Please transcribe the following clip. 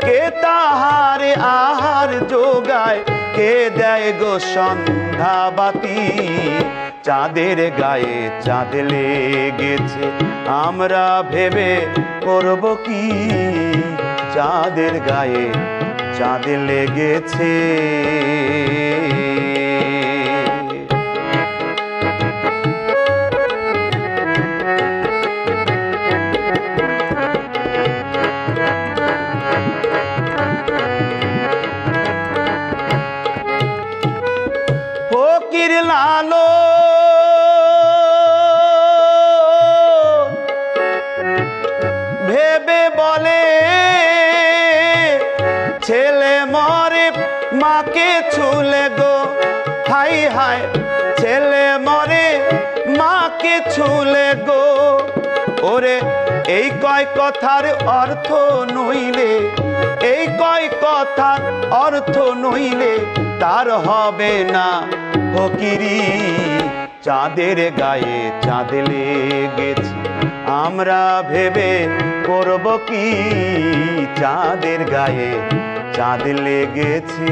কে তাহারে আহার যোগায়, কে দেয় গো সন্ধ্যা বাতি। চাঁদের গায়ে চাঁদ লেগেছে, আমরা ভেবে করব কি। চাঁদের গায়ে চাঁদ লেগেছে। ফকির লালো ভেবে বলে, ছেলে মরে মাকে ছুলে গো। হাই হাই, ছেলে মরে মাকে ছুলে গো। ওরে এই কয় কথার অর্থ নইলে, এই কয় কথার অর্থ নইলে তার হবে না ফকিরি। চাঁদের গায়ে চাঁদ লেগেছে, আমরা ভেবে করব কি। চাঁদের গায়ে চাঁদ লেগেছে।